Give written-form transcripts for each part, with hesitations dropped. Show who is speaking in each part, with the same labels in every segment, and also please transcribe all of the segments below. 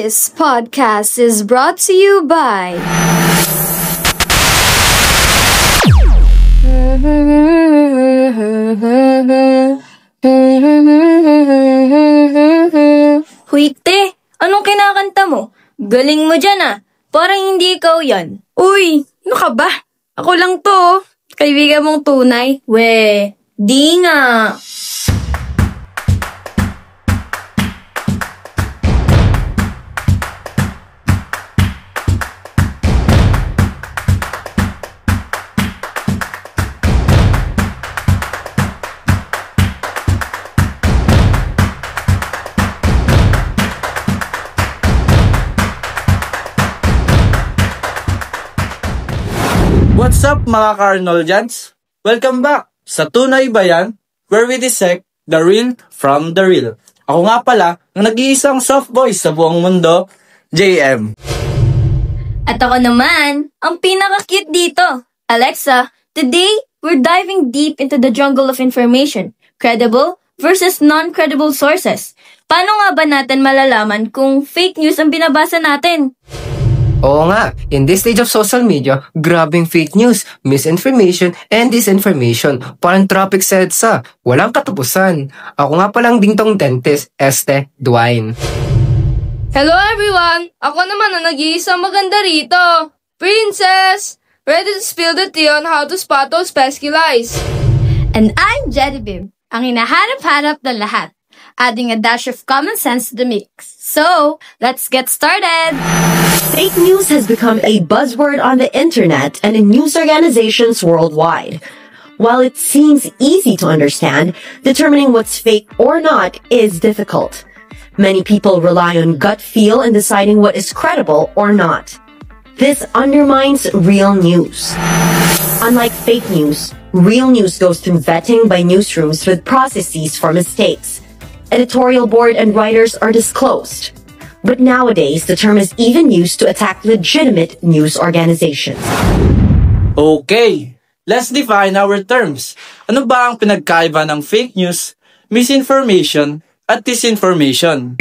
Speaker 1: This podcast is brought to you by
Speaker 2: Huy, te! Anong kinakanta mo? Galing mo dyan ah. Parang hindi ikaw yan.
Speaker 1: Uy, ano ka ba? Ako lang to, kaibigan mong tunay.
Speaker 2: We, di nga.
Speaker 3: What's up mga Carnolians? Welcome back sa Tunay Bayan, where we dissect the real from the real. Ako nga pala, ang nag-iisang soft voice sa buong mundo, JM.
Speaker 2: At ako naman, ang pinaka-cute dito. Alexa, today, we're diving deep into the jungle of information. Credible versus non-credible sources. Paano nga ba natin malalaman kung fake news ang binabasa natin?
Speaker 4: Oo nga, in this stage of social media, grabing fake news, misinformation, and disinformation. Parang traffic sa EDSA, walang katapusan. Ako nga palang dingtong dentist, Este Dwayne.
Speaker 5: Hello everyone! Ako naman ang nag-iisang maganda rito. Princess! Ready to spill the tea on how to spot those pesky lies.
Speaker 1: And I'm Jedibim, ang hinahanap-hanap ng lahat, adding a dash of common sense to the mix. So, let's get started!
Speaker 6: Fake news has become a buzzword on the internet and in news organizations worldwide. While it seems easy to understand, determining what's fake or not is difficult. Many people rely on gut feel in deciding what is credible or not. This undermines real news. Unlike fake news, real news goes through vetting by newsrooms with processes for mistakes. Editorial board and writers are disclosed. But nowadays, the term is even used to attack legitimate news organizations.
Speaker 3: Okay, let's define our terms. Ano ba ang pinagkaiba ng fake news, misinformation, at disinformation?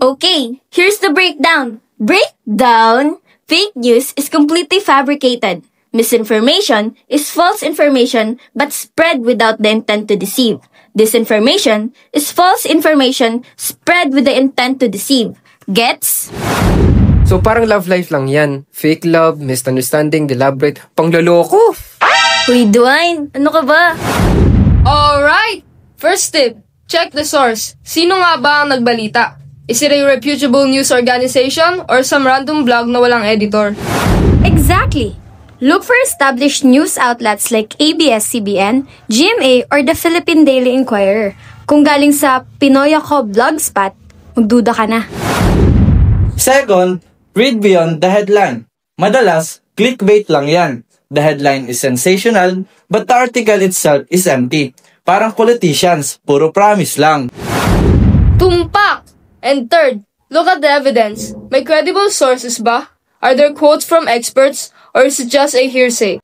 Speaker 2: Okay, here's the breakdown. Breakdown! Fake news is completely fabricated. Misinformation is false information but spread without the intent to deceive. Disinformation is false information spread with the intent to deceive. Gets?
Speaker 4: So parang love life lang yan. Fake love, misunderstanding, deliberate, pangloloko.
Speaker 2: Huy, Dwayne, ano ka ba?
Speaker 5: Alright! First tip, check the source. Sino nga ba ang nagbalita? Is it a reputable news organization or some random blog na walang editor?
Speaker 1: Exactly! Look for established news outlets like ABS-CBN, GMA, or the Philippine Daily Inquirer. Kung galing sa Pinoy Ako Blogspot, magduda ka na.
Speaker 3: Second, read beyond the headline. Madalas, clickbait lang yan. The headline is sensational, but the article itself is empty. Parang politicians, puro promise lang.
Speaker 5: Tumpak! And third, look at the evidence. May credible sources ba? Are there quotes from experts? Or is it just a hearsay?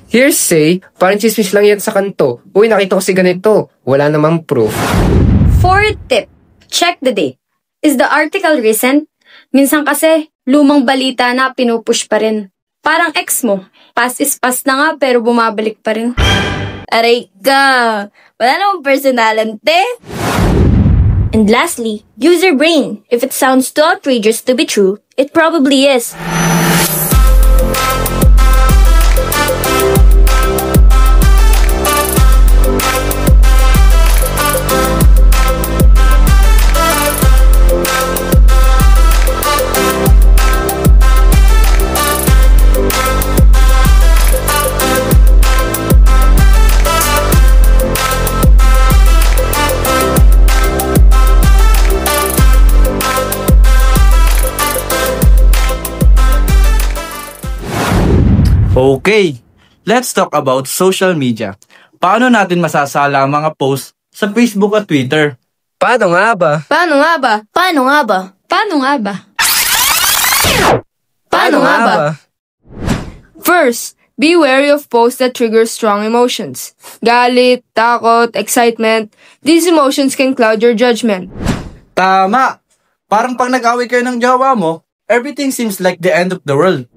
Speaker 4: Hearsay, parang chismis lang yan sa kanto. Uy, nakita ko si ganito. Wala namang proof.
Speaker 1: Fourth tip, check the date. Is the article recent? Minsan kasi, lumang balita na pinupush pa rin. Parang ex mo, past is past na nga pero bumabalik pa rin.
Speaker 2: Aray ka! Wala namang personalan, te! And lastly, use your brain. If it sounds too outrageous to be true, it probably is.
Speaker 3: Okay, let's talk about social media. Paano natin masasala ang mga posts sa Facebook at Twitter?
Speaker 4: Paano nga ba?
Speaker 5: Paano nga ba?
Speaker 2: Paano nga ba?
Speaker 1: Paano nga ba?
Speaker 5: Paano nga ba?
Speaker 2: First,
Speaker 5: Be wary of posts that trigger strong emotions. Galit, takot, excitement. These emotions can cloud your judgment.
Speaker 3: Tama! Parang pag nag-away kayo ng jowa mo, everything seems like the end of the world.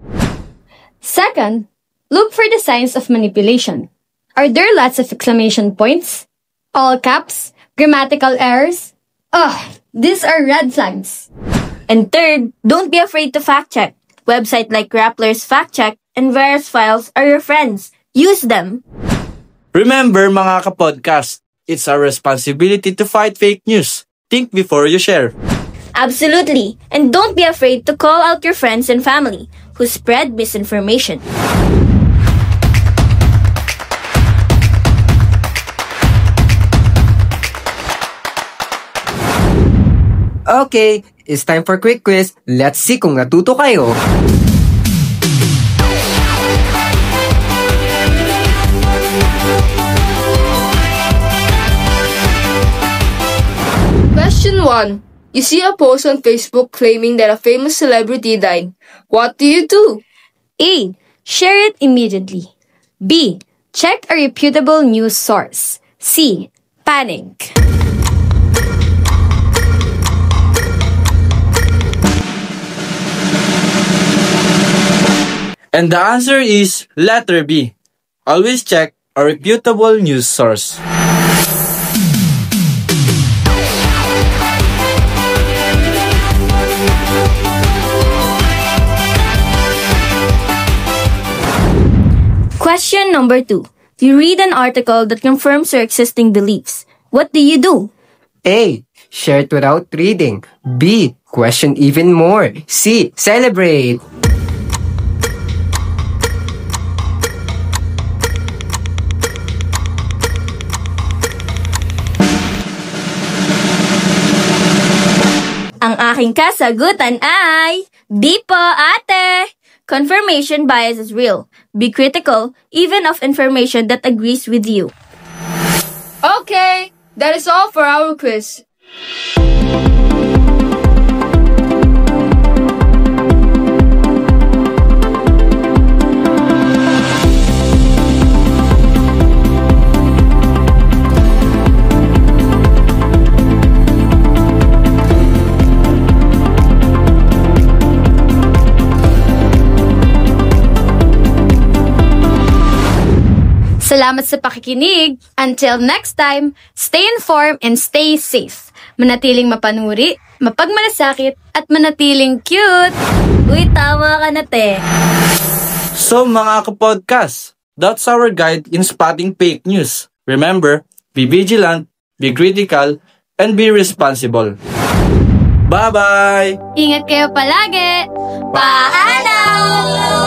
Speaker 1: Second, look for the signs of manipulation. Are there lots of exclamation points? All caps? Grammatical errors? These are red flags.
Speaker 2: And third, don't be afraid to fact check. Websites like Rappler's Fact Check and Verus Files are your friends. Use them.
Speaker 3: Remember mga kapodcast, it's our responsibility to fight fake news. Think before you share.
Speaker 2: Absolutely. And don't be afraid to call out your friends and family who spread misinformation.
Speaker 4: Okay, it's time for quick quiz. Let's see kung natuto kayo.
Speaker 5: Question 1. You see a post on Facebook claiming that a famous celebrity died. What do you do?
Speaker 1: A. Share it immediately. B. Check a reputable news source. C. Panic.
Speaker 3: And the answer is letter B. Always check a reputable news source.
Speaker 2: Question number 2. You read an article that confirms your existing beliefs. What do you do?
Speaker 4: A. Share it without reading. B. Question even more. C. Celebrate.
Speaker 2: Ang aking kasagutan ay B po, ate! Confirmation bias is real. Be critical, even of information that agrees with you.
Speaker 5: Okay, that is all for our quiz.
Speaker 1: Salamat sa pakikinig. Until next time, stay informed and stay safe. Manatiling mapanuri, mapagmalasakit, at manatiling cute.
Speaker 2: Uy, tama ka na, te.
Speaker 3: So mga kapodcast, that's our guide in spotting fake news. Remember, be vigilant, be critical, and be responsible. Bye-bye!
Speaker 1: Ingat kayo palagi!
Speaker 2: Paalam!